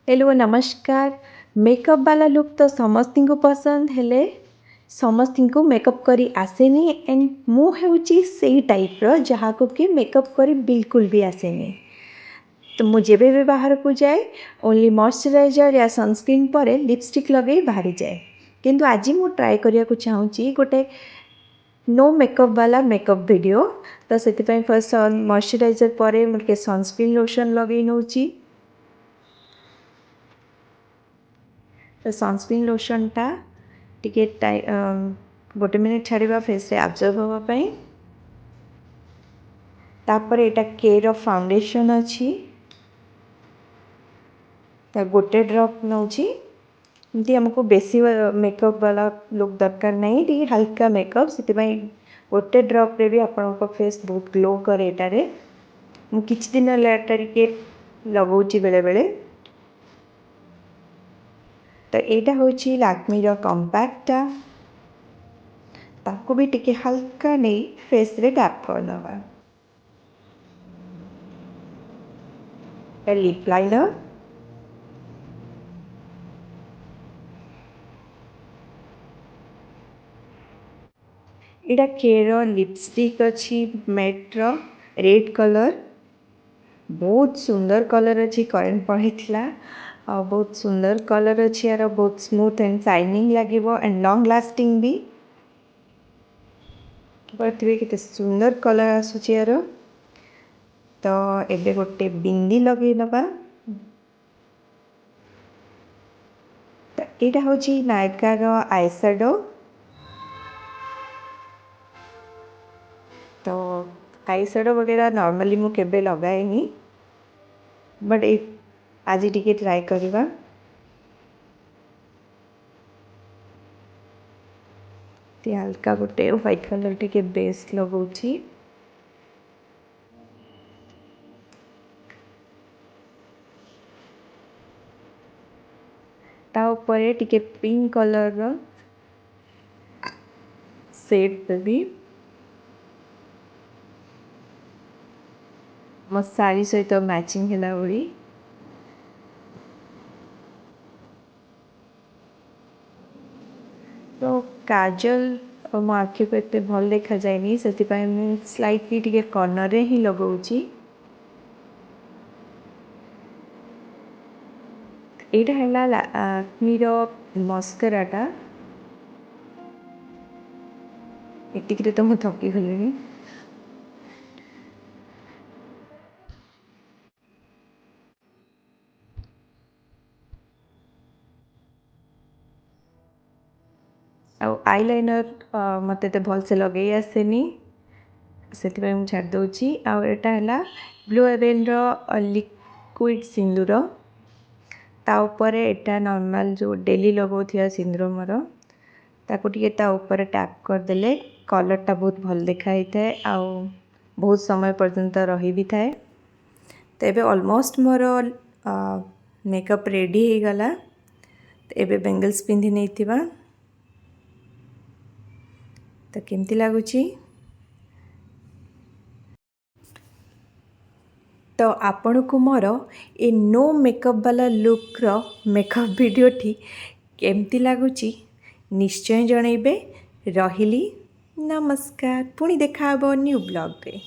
Hello नमस्कार। Makeup वाला look तो समस्त को पसंद हेले समस्त को मेकअप करी आसेनी एंड मु हेउची सेही टाइप रो जहाँ को कि मेकअप करी बिल्कुल भी आसेनी। तो मुझे भी बाहर को जाए ओनली मॉइस्चराइजर या सनस्क्रीन पर लिपस्टिक लगे बाहरी जाए। किंतु आज मु ट्राए करिया को चाहूँगी गोटे नो मेकअप वाला मेकअप वीडियो। तो से फर्स्ट मॉइस्चराइजर पर मुझे सनस्क्रीन लोशन लगे नौची। तो सनस्क्रीन लोशनटा टिके गोटे मिनिट छाड़ा फेस रे आब्जर्व होगापाई। तापर एटा केर फाउंडेशन अच्छी गोटे ड्रप नौची। एमती हमको बेसी मेकअप वाला लुक दरकार नहीं, टी हल्का मेकअप से गोटे ड्रप रे भी आपन फेस बहुत ग्लो करे। एटारे मु किछि दिन एटा टिके लगाउची बेले बेले। तो यहाँ हूँ लैक्मीर कॉम्पैक्टा ताको भी टिके हल्का नहीं फेस रे टैप करदबा। लिप लाइनर इटा केर लिपस्टिक अच्छी मैट्र रेड कलर बहुत सुंदर कलर अच्छी करेंट पड़ीला बहुत सुंदर कलर अच्छी यार बहुत स्मूथ एंड शाइनिंग लगे एंड लॉन्ग लास्टिंग भी पड़े के सुंदर कलर आसूची यार। तो एबे गोटे बिंदी लगे दबा। तो यहाँ हूँ नायकार आई शैडो। तो आई शैडो वगैरह नॉर्मली मु केबे लगाएनी बट आज टिके ट्राए करवा। हल्का गोटे व्हाइट कलर टिके बेस लगाउची। ता ऊपर टिके पिंक कलर रो शेड देवी मो साड़ी सहित मैचिंग हैला भली। तो काजल मो आखि को एते भल देखा जाएनी से स्लाइटली टिके कॉर्नर रे ही लगाउची। एटा हैला लैक्मीर मस्कराटा एतिक तो मु थकी गलिनी। आईलाइनर मत भल से लगे आसेनी से छाड़ दूची। आटा है ब्लू हेवेन लिक्विड सिंदूर तापर एटा नॉर्मल जो डेली लगाउथिया सिंदूर मोर ताको टिके ता ऊपर टैप करदेले कलरटा बहुत भल देखाई थाए आउ बहुत समय पर्यंत रही भी थाए। तो एबे ऑलमोस्ट मोर मेकअप रेडी हो गला। तो एबे बेंगल्स पिंधि नहीं थिबा। तो केमती लगुची। तो आपण को मोर ए नो मेकअप वाला लुक रो मेकअप वीडियो टी केमती लगुची निश्चय जनइबे। रहिली नमस्कार पुणी देखा न्यू ब्लॉग रे।